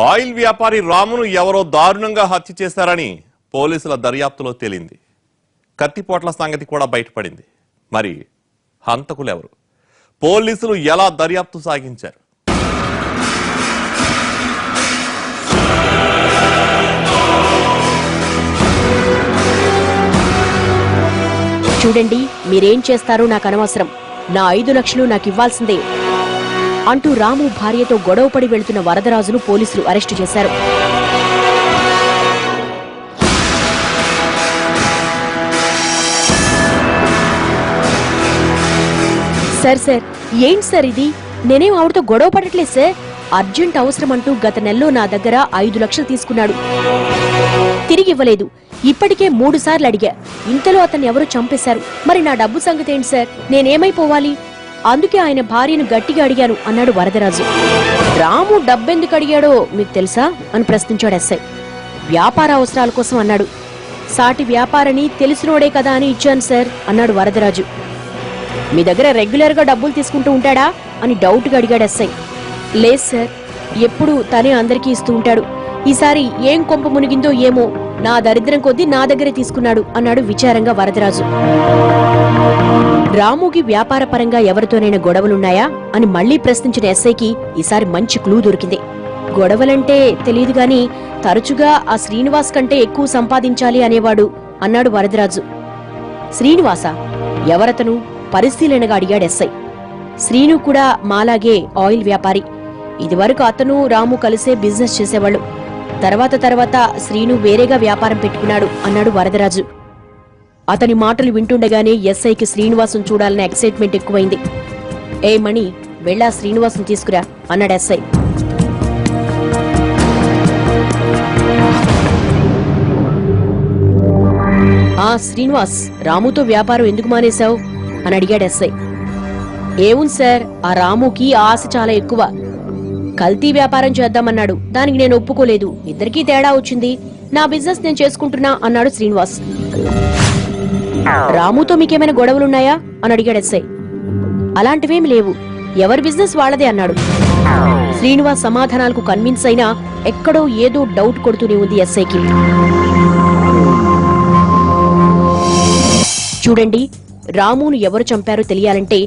Oil వ్యాపారి రామును ఎవరో దారుణంగా హత్య చేశారని పోలీసుల దర్యాప్తులో తేలింది. కత్తిపోట్ల సంగతి కూడా బయటపడింది. మరి హంతకులెవరు? పోలీసులు ఎలా దర్యాప్తు సాగించారు? చూడండి, మీరేం చేస్తారో నాకు అనవసరం, నా 5 లక్షలు నాకు ఇవ్వాల్సిందే అంటూ రాము భార్యతో గొడవపడి వెళ్తున్న వరదరాజును పోలీసులు అరెస్టు చేశారు. సార్ ఏంటి సార్ ఇది? నేనేం ఆవిడతో గొడవ పడట్లేదు సార్. అర్జెంట్ అవసరం అంటూ గత నెలలో నా దగ్గర 5 లక్షలు తీసుకున్నాడు, తిరిగి ఇవ్వలేదు. ఇప్పటికే 3 సార్లు అడిగా. ఇంతలో అతన్ని ఎవరో చంపేశారు. మరి నా డబ్బు సంగతి ఏంటి సార్? నేనేమైపోవాలి? అందుకే ఆయన భార్యను గట్టిగా అడిగాను అన్నాడు వరదరాజు. రాము డబ్బెందుకు అడిగాడో మీకు తెలుసా అని ప్రశ్నించాడు ఎస్ఐ. వ్యాపార అవసరాల కోసం అన్నాడు. సాటి వ్యాపారని తెలిసినోడే కదా అని ఇచ్చాను సార్ అన్నాడు వరదరాజు. మీ దగ్గర రెగ్యులర్ గా డబ్బులు తీసుకుంటూ ఉంటాడా అని డౌట్ గా అడిగాడు ఎస్ఐ. లేదు సార్, ఎప్పుడు తనే అందరికీ ఇస్తూ ఉంటాడు. ఈసారి ఏం కొంప మునిగిందో ఏమో, నా దరిద్రం కొద్దీ నా దగ్గరే తీసుకున్నాడు అన్నాడు విచారంగా వరదరాజు. రాముకి వ్యాపారపరంగా ఎవరితోనైనా గొడవలున్నాయా అని మళ్లీ ప్రశ్నించిన ఎస్ఐకి ఈసారి మంచి క్లూ దొరికింది. గొడవలంటే తెలియదు గాని తరచుగా ఆ శ్రీనివాస్ కంటే ఎక్కువ సంపాదించాలి అనేవాడు అన్నాడు వరదరాజు. శ్రీనివాసా? ఎవరతను? పరిశీలనగా అడిగాడు ఎస్ఐ. శ్రీను కూడా మాలాగే ఆయిల్ వ్యాపారి. ఇదివరకు అతను రాము కలిసే బిజినెస్ చేసేవాళ్ళు. తర్వాత శ్రీను వేరేగా వ్యాపారం పెట్టుకున్నాడు అన్నాడు వరదరాజు. అతని మాటలు వింటుండగానే ఎస్ఐకి శ్రీనివాసం చూడాలనే ఎక్సైట్మెంట్ ఎక్కువైంది. ఏ మణి, వెళ్ళా శ్రీనివాసం తీసుకురా అన్నాడు ఎస్ఐ. శ్రీనివాస్, రాముతో వ్యాపారం ఎందుకు మానేశావు అని అడిగాడు ఎస్ఐ. ఏముంది సార్, ఆ రాముకి ఆశ చాలా ఎక్కువ. కల్తీ వ్యాపారం చేద్దామన్నాడు. దానికి నేను ఒప్పుకోలేదు. ఇద్దరికీ తేడా వచ్చింది. నా బిజినెస్ నేను చేసుకుంటున్నా అన్నాడు శ్రీనివాస్. రాముతో మీకేమైనా గొడవలున్నాయా అని అడిగాడు ఎస్ఐ. అలాంటివేమి లేవు, ఎవరి బిజినెస్ వాళ్ళదే అన్నాడు. శ్రీనివాస్ సమాధానాలకు కన్విన్స్ అయినా ఎక్కడో ఏదో డౌట్ కొడుతూనే ఉంది ఎస్ఐకి. చూడండి, రామును ఎవరు చంపారో తెలియాలంటే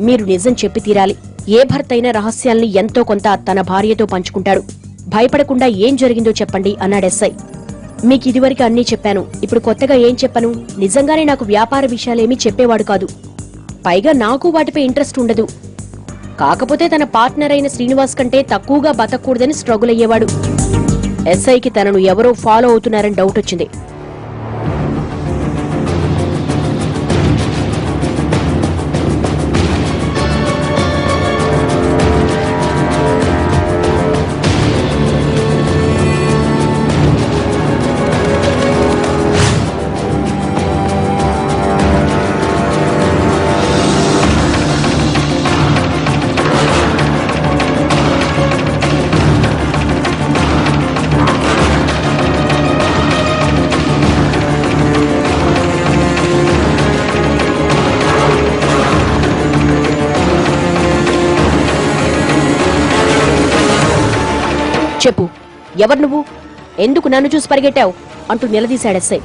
మీరు నిజం చెప్పి తీరాలి. ఏ భర్త అయినా రహస్యాల్ని ఎంతో కొంత తన భార్యతో పంచుకుంటాడు. భయపడకుండా ఏం జరిగిందో చెప్పండి అన్నాడు ఎస్ఐ. మీకు ఇదివరకు అన్నీ చెప్పాను, ఇప్పుడు కొత్తగా ఏం చెప్పను? నిజంగానే నాకు వ్యాపార విషయాలేమీ చెప్పేవాడు కాదు. పైగా నాకు వాటిపై ఇంట్రెస్ట్ ఉండదు. కాకపోతే తన పార్ట్నర్ అయిన శ్రీనివాస్ కంటే తక్కువగా బతకూడదని స్ట్రగుల్ అయ్యేవాడు. ఎస్ఐకి తనను ఎవరో ఫాలో అవుతున్నారని డౌట్ వచ్చింది. చెప్పు, ఎవరు నువ్వు? ఎందుకు నన్ను చూసి పరిగెట్టావు అంటూ నిలదీశాడు ఎస్ఐ.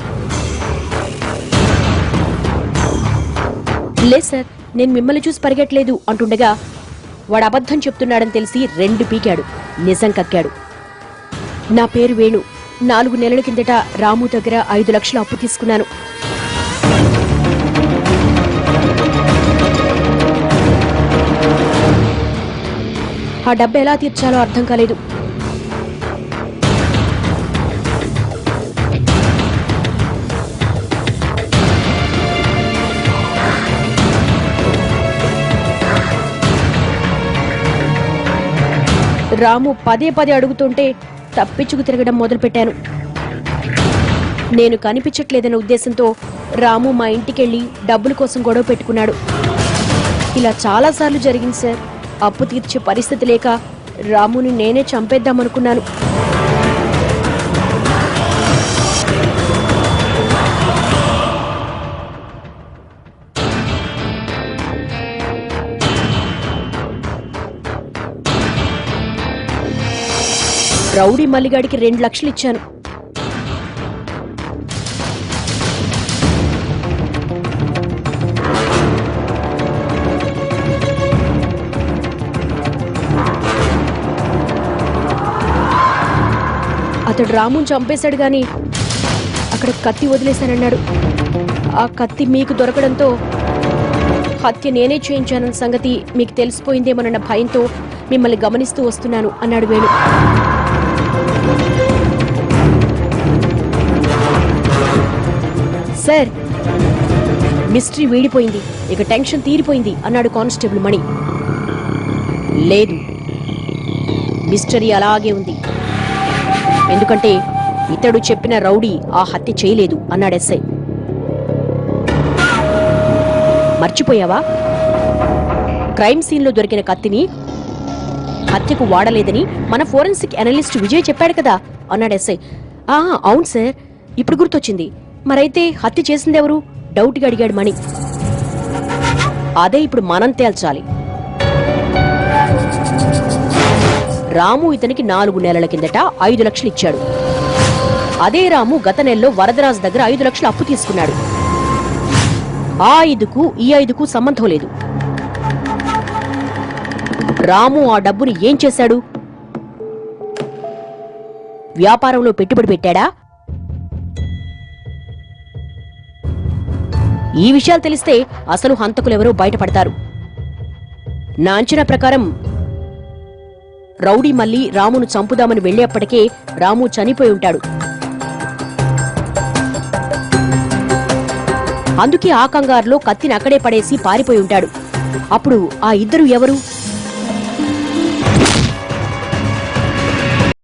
లేదు సార్, నేను మిమ్మల్ని చూసి పరిగెట్టలేదు అంటుండగా వాడు అబద్ధం చెప్తున్నాడని తెలిసి 2 పీకాడు. నిజం కక్కాడు. నా పేరు వేణు. 4 నెలల కిందట రాము దగ్గర 5 లక్షలు అప్పు తీసుకున్నాను. ఆ డబ్బు ఎలా తీర్చాలో అర్థం కాలేదు. రాము పదే అడుగుతుంటే తప్పించుకు తిరగడం మొదలుపెట్టాను. నేను కనిపించట్లేదన్న ఉద్దేశంతో రాము మా ఇంటికెళ్లి డబ్బుల కోసం గొడవ పెట్టుకున్నాడు. ఇలా చాలాసార్లు జరిగింది సార్. అప్పు తీర్చే పరిస్థితి లేక రాముని నేనే చంపేద్దామనుకున్నాను. రౌడీ మల్లిగాడికి 2 లక్షలు ఇచ్చాను. అతడు రాముని చంపేశాడు గాని అక్కడ కత్తి వదిలేశానన్నాడు. ఆ కత్తి మీకు దొరకడంతో హత్య నేనే చేయించానన్న సంగతి మీకు తెలిసిపోయిందేమోనన్న భయంతో మిమ్మల్ని గమనిస్తూ వస్తున్నాను అన్నాడు వేణు. సార్, మిస్టరీ వీడిపోయింది, ఇక టెన్షన్ తీరిపోయింది అన్నాడు కానిస్టేబుల్ మణి. లేదు, మిస్టరీ అలాగే ఉంది. ఎందుకంటే ఇతడు చెప్పిన రౌడీ ఆ హత్య చేయలేదు అన్నాడు ఎస్ఐ. మర్చిపోయావా? క్రైమ్ సీన్లో దొరికిన కత్తిని హత్యకు వాడలేదని మన ఫోరెన్సిక్ అనలిస్ట్ విజయ్ చెప్పాడు కదా అన్నాడు ఎస్ఐ. అవును సార్, ఇప్పుడు గుర్తొచ్చింది. మరైతే హత్య చేసిందెవరు? డౌట్గా అడిగాడు మణి. అదే ఇప్పుడు మనం తేల్చాలి. రాము ఇతనికి 4 నెలల కిందట 5 లక్షలు ఇచ్చాడు. అదే రాము గత నెలలో వరదరాజు దగ్గర 5 లక్షలు అప్పు తీసుకున్నాడు. ఆ 5కు ఈ 5కు సంబంధం లేదు. రాము ఆ డబ్బుని ఏం చేశాడు? వ్యాపారంలో పెట్టుబడి పెట్టాడా? ఈ విషయాలు తెలిస్తే అసలు హంతకులెవరో బయటపడతారు. నా అంచనా ప్రకారం రౌడీ మళ్ళీ రామును చంపుదామని వెళ్లేప్పటికే రాము చనిపోయి ఉంటాడు. అందుకే ఆ కంగారులో కత్తిని అక్కడే పడేసి పారిపోయి ఉంటాడు. అప్పుడు ఆ ఇద్దరు ఎవరు?